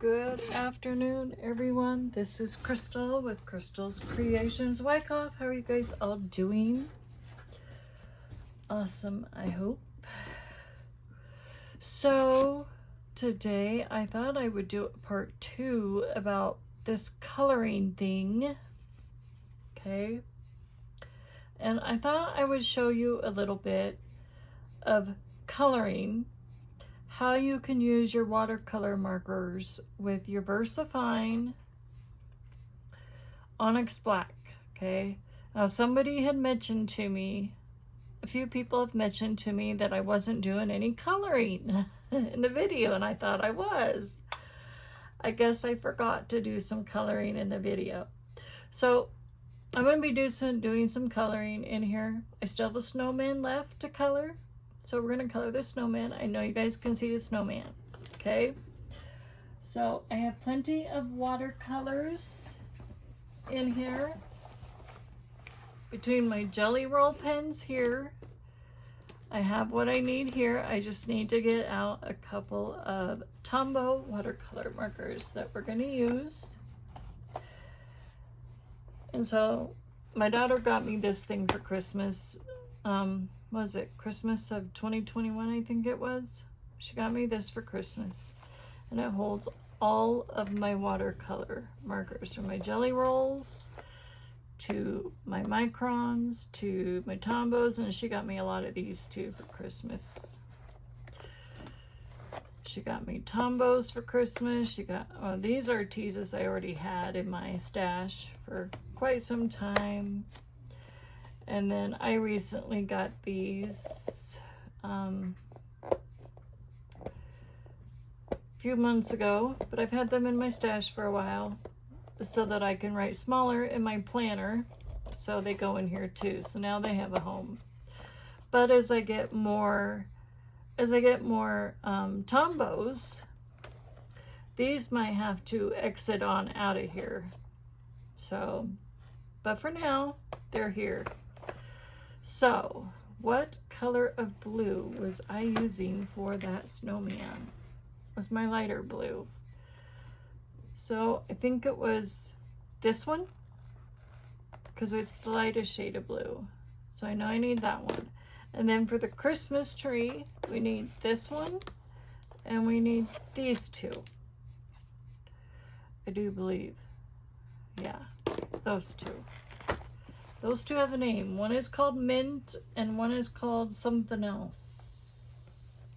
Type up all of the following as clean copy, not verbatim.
Good afternoon, everyone. This is Crystal with Crystal's Creations Wyckoff. How are you guys all doing? Awesome, I hope. So today I thought I would do a part 2 about this coloring thing. Okay. And I thought I would show you a little bit of coloring, how you can use your watercolor markers with your VersaFine Onyx Black. Okay, now somebody had mentioned to me, a few people have mentioned to me that I wasn't doing any coloring in the video, and I thought I was. I guess I forgot to do some coloring in the video. So I'm going to be doing some coloring in here. I still have a snowman left to color. So we're going to color the snowman. I know you guys can see the snowman. Okay. So I have plenty of watercolors in here. Between my Gelly Roll pens here, I have what I need here. I just need to get out a couple of TomBow watercolor markers that we're going to use. And so my daughter got me this thing for Christmas. Was it Christmas of 2021, I think it was? She got me this for Christmas, and it holds all of my watercolor markers, from my Gelly Rolls to my microns to my TomBows, and she got me a lot of these too for Christmas. She got me TomBows for Christmas. She got, oh, these are teases I already had in my stash for quite some time. And then I recently got these a few months ago, but I've had them in my stash for a while so that I can write smaller in my planner. So they go in here too. So now they have a home. But as I get more TomBows, these might have to exit on out of here. So, but for now, they're here. So, what color of blue was I using for that snowman? It was my lighter blue. So, I think it was this one, because it's the lightest shade of blue. So, I know I need that one. And then for the Christmas tree, we need this one, and we need these two. I do believe. Yeah, those two. Those two have a name. One is called Mint and one is called something else.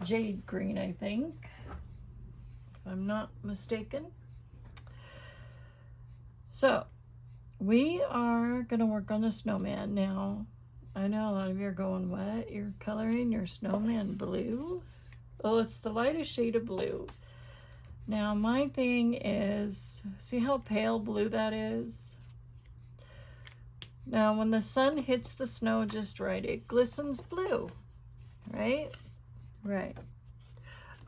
Jade green, I think, if I'm not mistaken. So we are going to work on the snowman now. I know a lot of you are going, what? You're coloring your snowman blue? Oh, it's the lightest shade of blue. Now my thing is, see how pale blue that is? Now, when the sun hits the snow just right, it glistens blue, right? Right.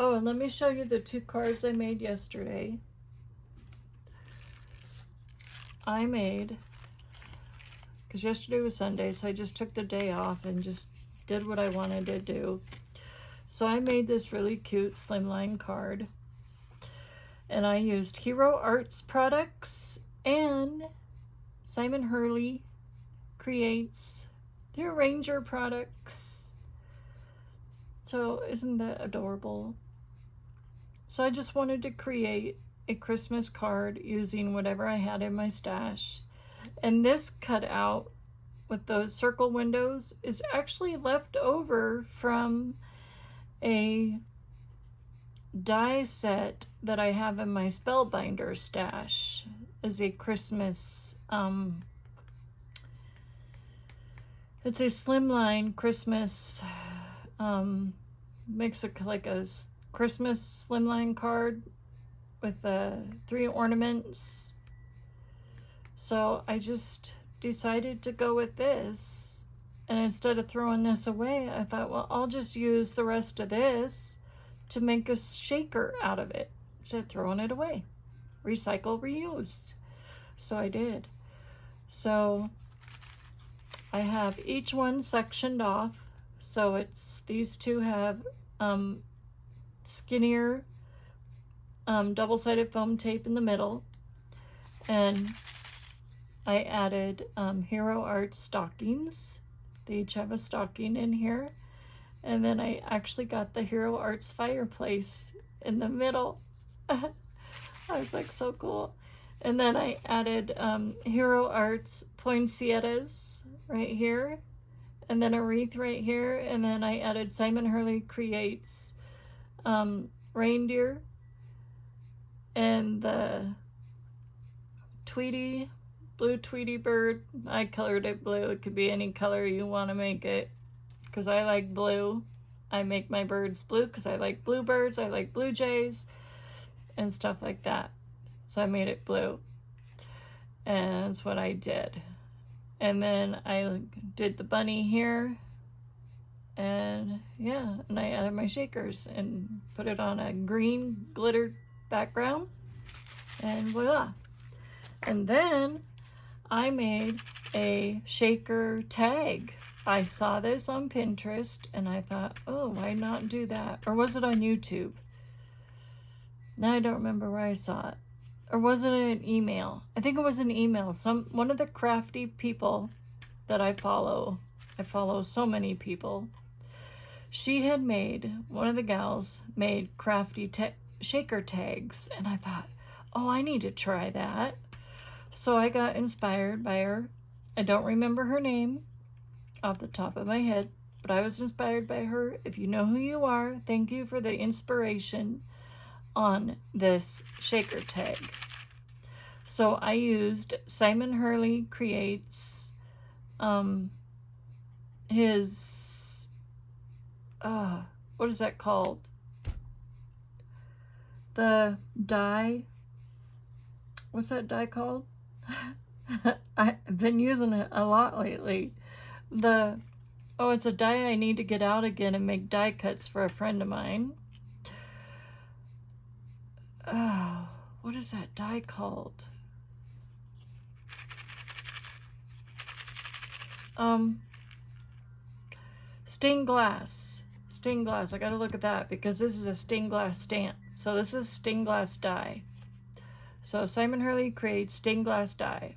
Oh, and let me show you the 2 cards I made yesterday. I made, because yesterday was Sunday, so I just took the day off and just did what I wanted to do. So I made this really cute slimline card. And I used Hero Arts products and Simon Hurley Creates their Ranger products. So isn't that adorable? So I just wanted to create a Christmas card using whatever I had in my stash. And this cutout with those circle windows is actually left over from a die set that I have in my Spellbinder stash as a Christmas it's a slimline Christmas, makes it like a Christmas slimline card with 3 ornaments. So I just decided to go with this. And instead of throwing this away, I thought, well, I'll just use the rest of this to make a shaker out of it instead of throwing it away. Recycle, reuse. So I did. So I have each one sectioned off. So it's, these two have skinnier double-sided foam tape in the middle, and I added Hero Art stockings. They each have a stocking in here. And then I actually got the Hero Arts fireplace in the middle. I was like, so cool. And then I added Hero Arts poinsettias right here, and then a wreath right here, and then I added Simon Hurley Creates reindeer, and the Tweety, blue Tweety bird. I colored it blue. It could be any color you want to make it, because I like blue. I make my birds blue because I like bluebirds, I like blue jays, and stuff like that. So I made it blue, and that's what I did. And then I did the bunny here, and yeah, and I added my shakers and put it on a green glitter background, and voila. And then I made a shaker tag. I saw this on Pinterest and I thought, oh, why not do that? Or was it on YouTube? Now I don't remember where I saw it. Or was it an email? I think it was an email. One of the crafty people that I follow so many people, she had made, one of the gals made crafty shaker tags, and I thought, oh, I need to try that. So I got inspired by her. I don't remember her name off the top of my head, but I was inspired by her. If you know who you are, thank you for the inspiration on this shaker tag. So I used Simon Hurley Creates his what is that called? The die. What's that die called? I've been using it a lot lately. It's a die I need to get out again and make die cuts for a friend of mine. Oh, what is that die called? Stained glass. Stained glass. I gotta look at that because this is a stained glass stamp. So this is stained glass die. So Simon Hurley Creates stained glass die.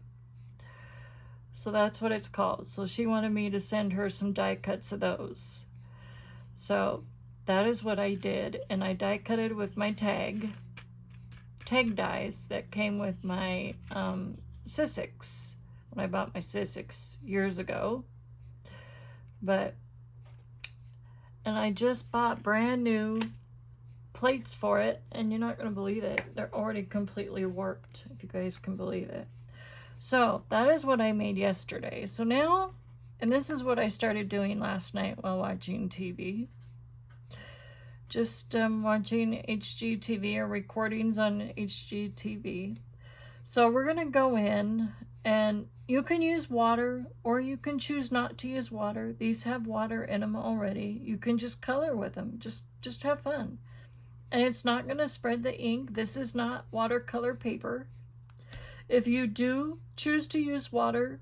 So that's what it's called. So she wanted me to send her some die cuts of those. So that is what I did. And I die cut it with my tag dies that came with my Sissics when I bought my Sissics years ago. And I just bought brand new plates for it, and you're not going to believe it. They're already completely warped, if you guys can believe it. So that is what I made yesterday. So now, and this is what I started doing last night while watching TV. Just watching HGTV or recordings on HGTV. So we're going to go in, and you can use water or you can choose not to use water. These have water in them already. You can just color with them. Just have fun. And it's not going to spread the ink. This is not watercolor paper. If you do choose to use water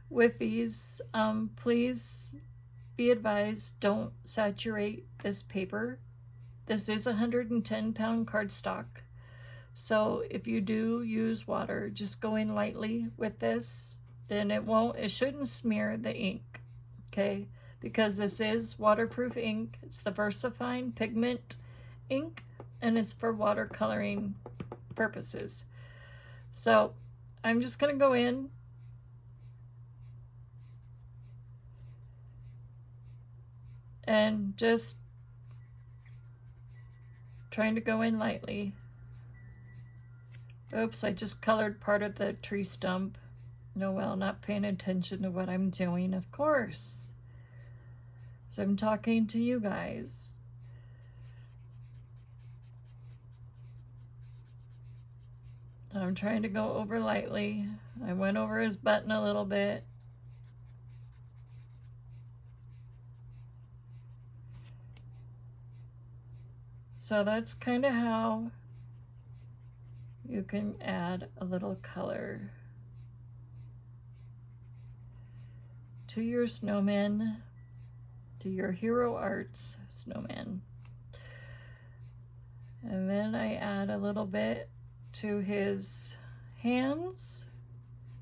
with these, please be advised, don't saturate this paper. This is 110-pound cardstock. So if you do use water, just go in lightly with this. Then it shouldn't smear the ink, okay? Because this is waterproof ink. It's the VersaFine pigment ink, and it's for watercoloring purposes. So I'm just gonna go in and just trying to go in lightly. Oops, I just colored part of the tree stump. No, well, not paying attention to what I'm doing, of course. So I'm talking to you guys. I'm trying to go over lightly. I went over his button a little bit. So that's kind of how you can add a little color to your snowman, to your Hero Arts snowman. And then I add a little bit to his hands.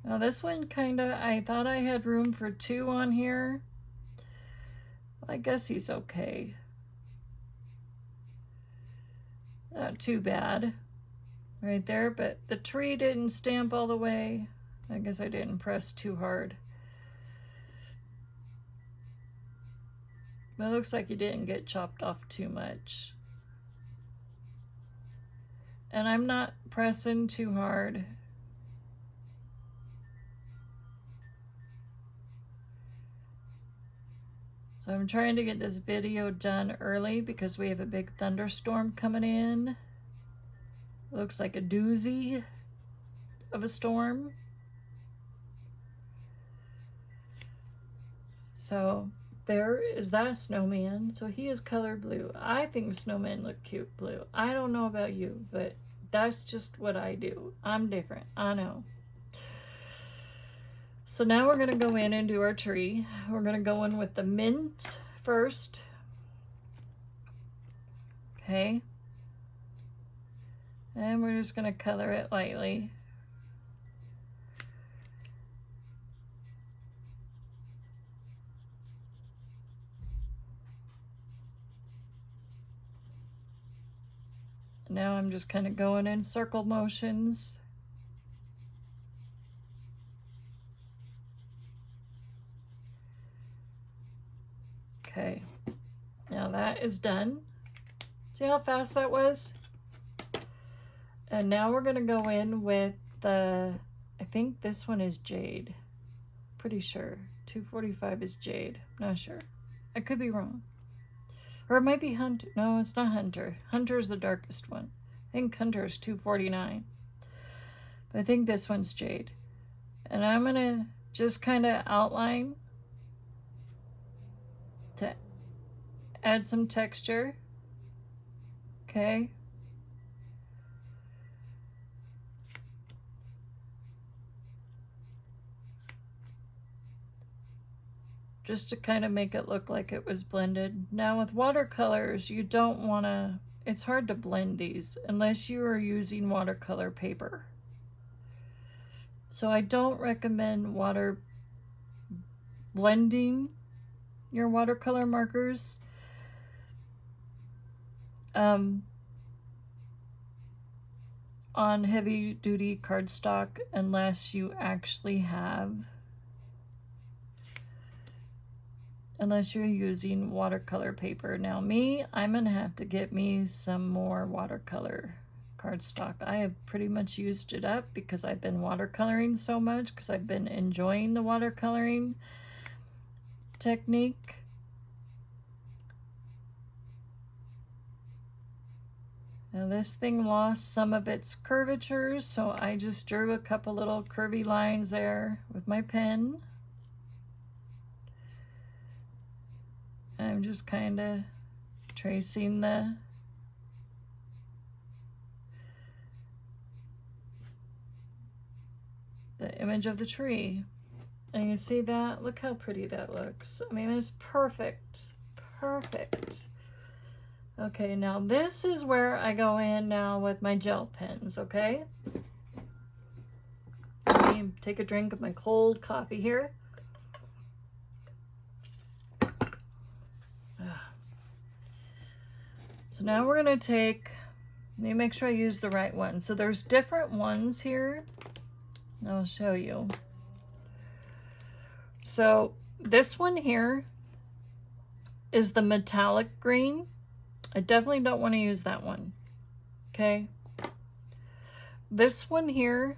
Now this one I thought I had room for 2 on here. I guess he's okay. Not too bad right there, but the tree didn't stamp all the way. I guess I didn't press too hard. But it looks like he didn't get chopped off too much. And I'm not pressing too hard. So I'm trying to get this video done early because we have a big thunderstorm coming in. It looks like a doozy of a storm. So there is that snowman. So he is colored blue. I think snowmen look cute blue. I don't know about you, but that's just what I do. I'm different. I know. So now we're going to go in and do our tree. We're going to go in with the mint first. Okay. And we're just going to color it lightly. Now I'm just kind of going in circle motions. Okay, now that is done. See how fast that was? And now we're gonna go in with the, I think this one is jade. Pretty sure. 245 is jade. Not sure. I could be wrong. Or it might be Hunter. No, it's not Hunter. Hunter's the darkest one. I think Hunter is 249. But I think this one's jade. And I'm gonna just kind of outline to add some texture. Okay. Just to kind of make it look like it was blended. Now with watercolors, you don't want to, it's hard to blend these unless you are using watercolor paper. So I don't recommend blending your watercolor markers. On heavy duty cardstock unless you're using watercolor paper. Now I'm gonna have to get me some more watercolor cardstock. I have pretty much used it up because I've been watercoloring so much, because I've been enjoying the watercoloring technique. Now this thing lost some of its curvature, so I just drew a couple little curvy lines there with my pen. I'm just kind of tracing the image of the tree. And you see that? Look how pretty that looks. I mean, it's perfect. Perfect. Okay, now this is where I go in now with my gel pens, okay? Let me take a drink of my cold coffee here. So now we're gonna let me make sure I use the right one. So there's different ones here. I'll show you. So this one here is the metallic green. I definitely don't want to use that one. Okay. This one here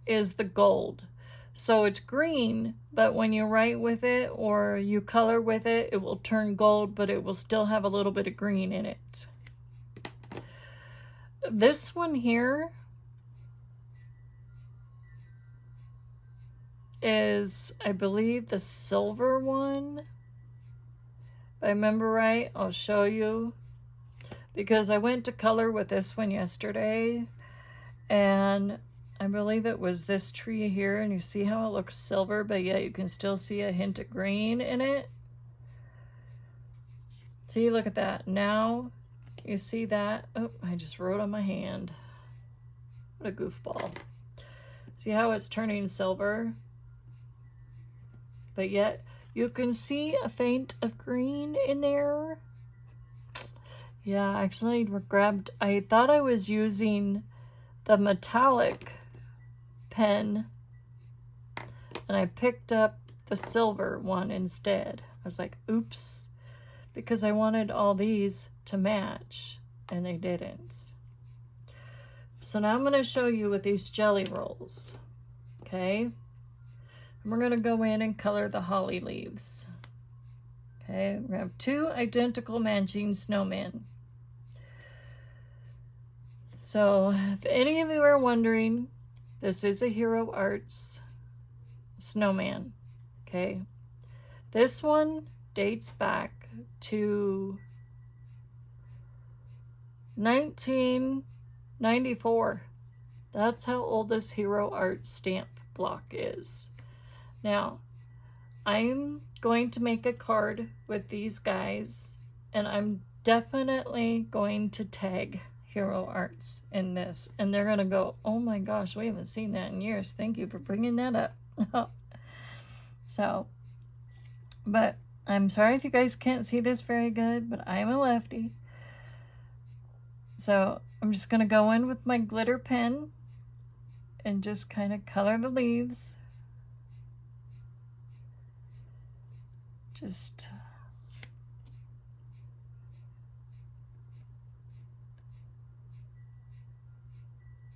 is the gold. So it's green, but when you write with it or you color with it, it will turn gold, but it will still have a little bit of green in it. This one here is, I believe, the silver one. If I remember right, I'll show you. Because I went to color with this one yesterday, and I believe it was this tree here, and you see how it looks silver, but yet you can still see a hint of green in it. See, look at that. Now You see that? Oh, I just wrote on my hand. What a goofball. See how it's turning silver? But yet you can see a faint of green in there. Yeah, actually grabbed, I thought I was using the metallic pen and I picked up the silver one instead. I was like, oops, because I wanted all these to match and they didn't. So now I'm going to show you with these jelly rolls. Okay. And we're going to go in and color the holly leaves. Okay. We're going to have 2 identical matching snowmen. So if any of you are wondering, this is a Hero Arts snowman. Okay. This one dates back to 1994. That's how old this Hero Arts stamp block is. Now, I'm going to make a card with these guys, and I'm definitely going to tag Hero Arts in this, and they're gonna go, oh my gosh, we haven't seen that in years. Thank you for bringing that up. So, but I'm sorry if you guys can't see this very good, but I am a lefty. So I'm just gonna go in with my glitter pen and just kind of color the leaves. Just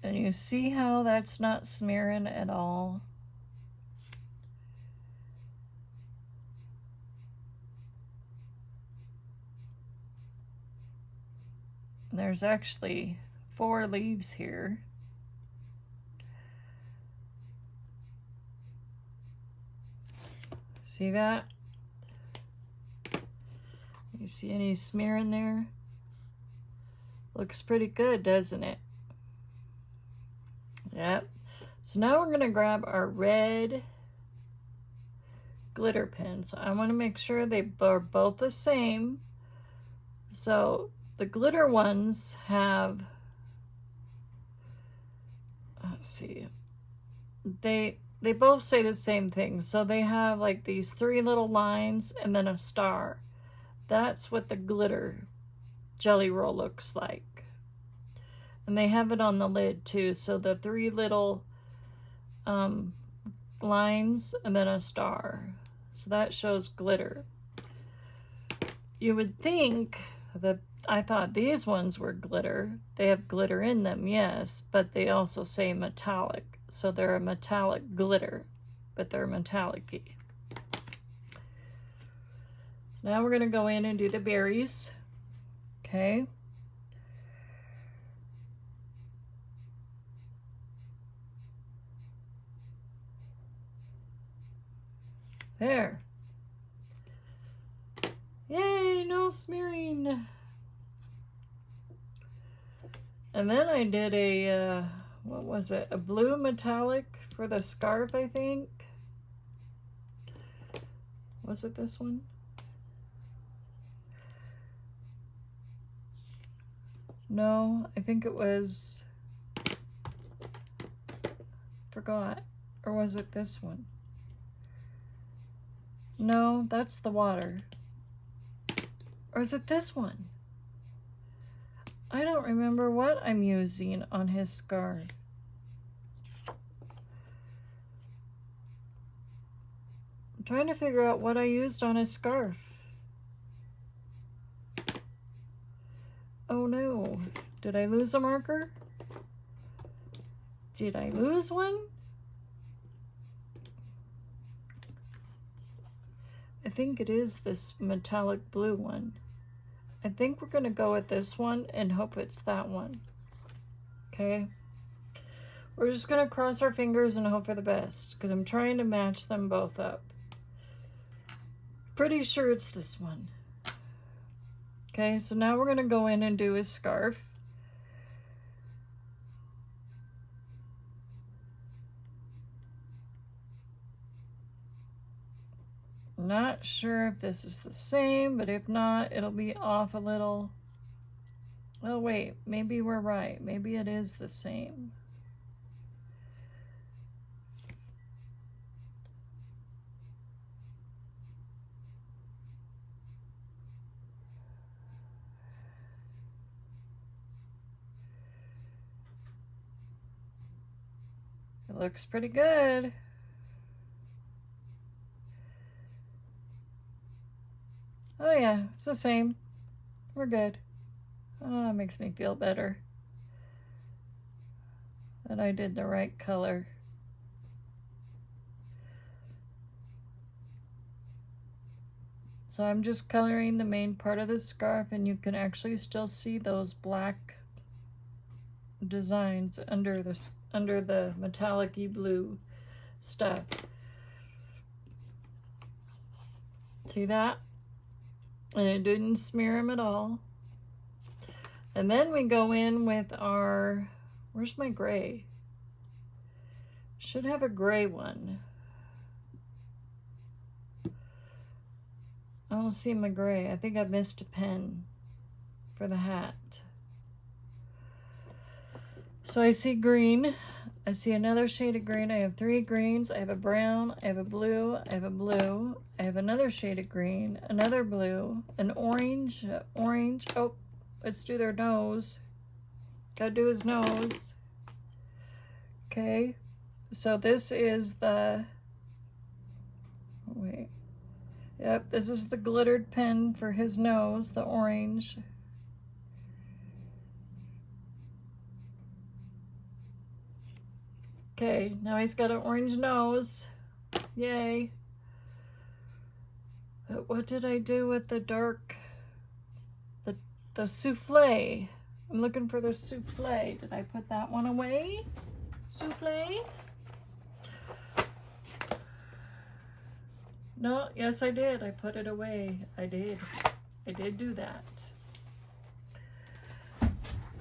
and you see how that's not smearing at all. There's actually 4 leaves here. See that? You see any smear in there? Looks pretty good, doesn't it? Yep. So now we're going to grab our red glitter pen. So I want to make sure they are both the same. So the glitter ones have, let's see, they both say the same thing. So they have like these 3 little lines and then a star. That's what the glitter jelly roll looks like. And they have it on the lid too. So the 3 little lines and then a star. So that shows glitter. You would think that I thought these ones were glitter. They have glitter in them, yes, but they also say metallic. So they're a metallic glitter, but they're metallic-y. So now we're going to go in and do the berries. Okay. There. Yay, no smearing. And then I did a, what was it? A blue metallic for the scarf, I think. Was it this one? No, I think it was, forgot. Or was it this one? No, that's the water. Or is it this one? I don't remember what I'm using on his scarf. I'm trying to figure out what I used on his scarf. Oh no, did I lose a marker? Did I lose one? I think it is this metallic blue one. I think we're going to go with this one and hope it's that one. Okay. We're just going to cross our fingers and hope for the best because I'm trying to match them both up. Pretty sure it's this one. Okay, so now we're going to go in and do his scarf. Not sure if this is the same, but if not, it'll be off a little. Oh wait, maybe we're right. Maybe it is the same. It looks pretty good. Oh yeah, it's the same. We're good. Oh, it makes me feel better that I did the right color. So I'm just coloring the main part of the scarf, and you can actually still see those black designs under the metallic-y blue stuff. See that? And it didn't smear them at all. And then we go in with our, where's my gray? Should have a gray one. I don't see my gray. I think I missed a pen for the hat. So I see green. I see another shade of green. I have 3 greens. I have a brown. I have a blue. I have a blue. I have another shade of green. Another blue. An orange. Orange. Oh, let's do their nose. Gotta do his nose. Okay. So this is the... Wait. Yep, this is the glittered pen for his nose, the orange. Okay, now he's got an orange nose. Yay. What did I do with the dark, the souffle? I'm looking for the souffle. Did I put that one away? Souffle? No, yes I did. I put it away. I did do that.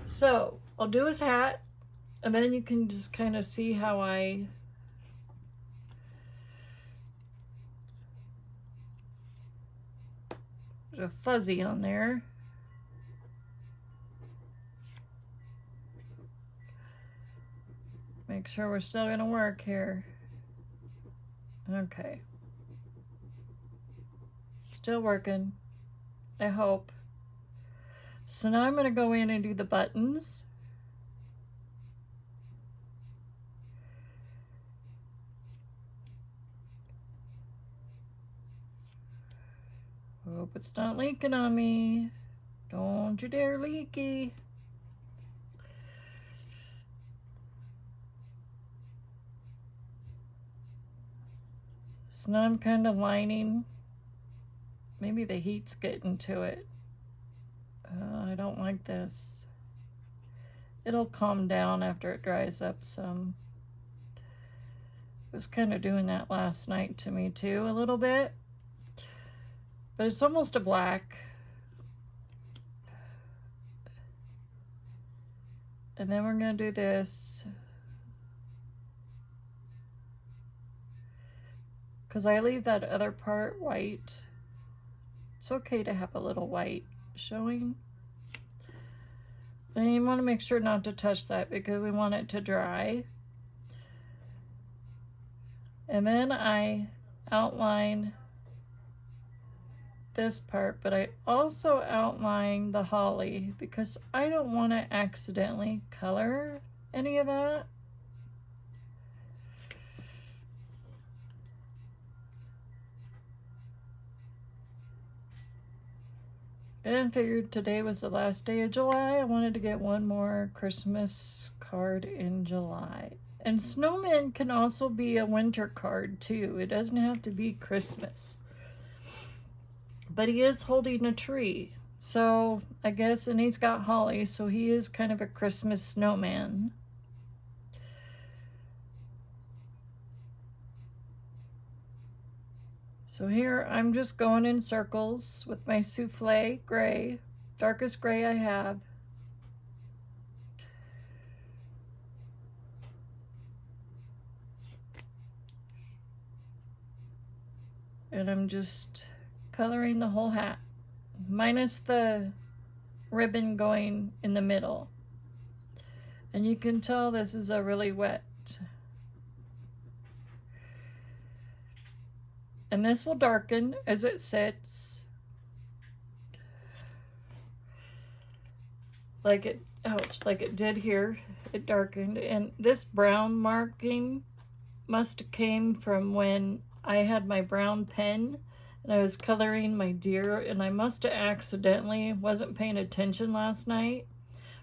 So, I'll do his hat, and then you can just kind of see how there's a fuzzy on there. Make sure we're still gonna work here. Okay. Still working, I hope. So now I'm gonna go in and do the buttons. Hope it's not leaking on me. Don't you dare leaky. So now I'm kind of lining. Maybe the heat's getting to it. I don't like this. It'll calm down after it dries up some. It was kind of doing that last night to me too, a little bit. But it's almost a black. And then we're gonna do this. Because I leave that other part white. It's okay to have a little white showing. And you want to make sure not to touch that because we want it to dry. And then I outline this part, but I also outline the holly because I don't want to accidentally color any of that. And figured today was the last day of July. I wanted to get one more Christmas card in July. And snowman can also be a winter card too. It doesn't have to be Christmas. But he is holding a tree. So I guess, and he's got holly, so he is kind of a Christmas snowman. So here I'm just going in circles with my souffle gray, darkest gray I have. And I'm just coloring the whole hat, minus the ribbon going in the middle. And you can tell this is a really wet. And this will darken as it sits. Like it, ouch, like it did here. It darkened. And this brown marking must have came from when I had my brown pen and I was coloring my deer, and I must have accidentally wasn't paying attention last night.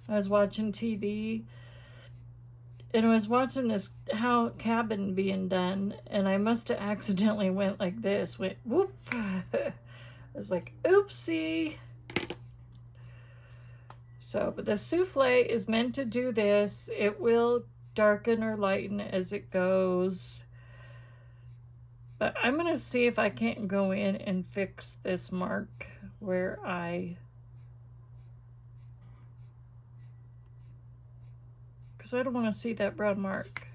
I was watching TV and I was watching this cabin being done, and I must have accidentally went like this, went whoop. I was like, oopsie. So, but the souffle is meant to do this. It will darken or lighten as it goes. But I'm going to see if I can't go in and fix this mark where because I don't want to see that brown mark.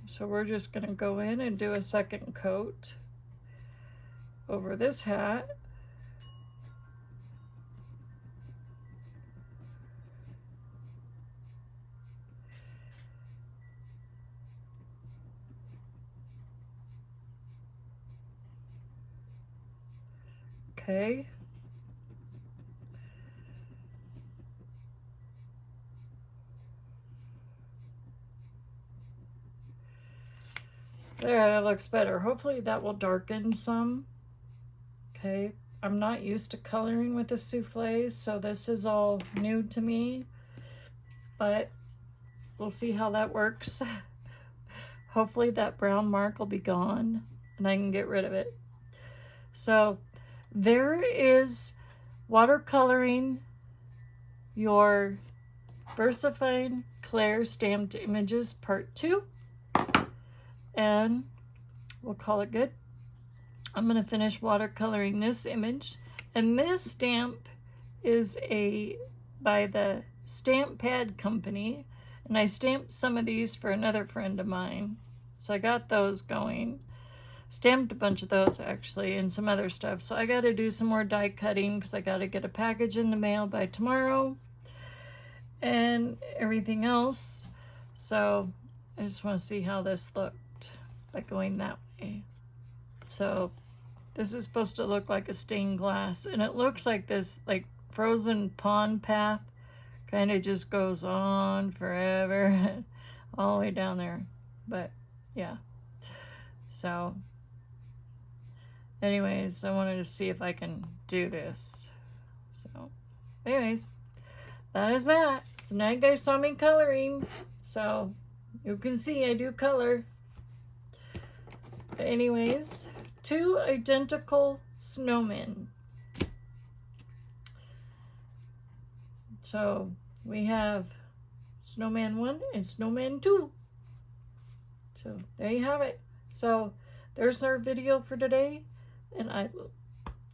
So we're just going to go in and do a second coat over this hat. Okay. There, that looks better. Hopefully that will darken some. Okay, I'm not used to coloring with the souffles, so this is all new to me, but we'll see how that works. Hopefully that brown mark will be gone and I can get rid of it. So there is watercoloring your VersaFine Claire Stamped Images Part 2, and we'll call it good. I'm going to finish watercoloring this image, and this stamp is by the Stamp Pad Company, and I stamped some of these for another friend of mine, so I got those going. Stamped a bunch of those actually, and some other stuff, so I got to do some more die cutting because I got to get a package in the mail by tomorrow and everything else. So I just want to see how this looked by going that way. So this is supposed to look like a stained glass, and it looks like this like frozen pond path kind of just goes on forever all the way down there. But yeah, so anyways, I wanted to see if I can do this. So anyways, that is that. So now you guys saw me coloring, so you can see I do color. But anyways, 2 identical snowmen. So we have Snowman 1 and Snowman 2. So there you have it. So there's our video for today, and I will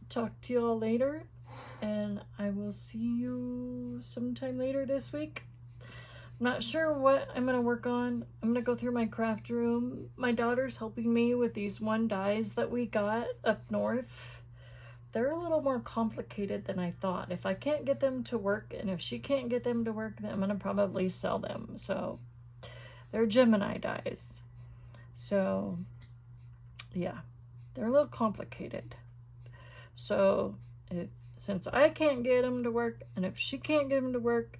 talk to you all later, and I will see you sometime later this week. I'm not sure what I'm going to work on. I'm going to go through my craft room. My daughter's helping me with these one dies that we got up north. They're a little more complicated than I thought. If I can't get them to work, and if she can't get them to work, then I'm going to probably sell them. So they're Gemini dies. So yeah, they're a little complicated. So since I can't get them to work, and if she can't get them to work,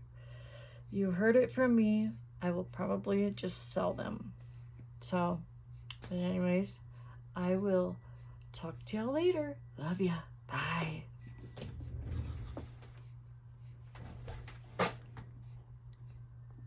you heard it from me, I will probably just sell them. So, but anyways, I will talk to y'all later. Love ya. Bye.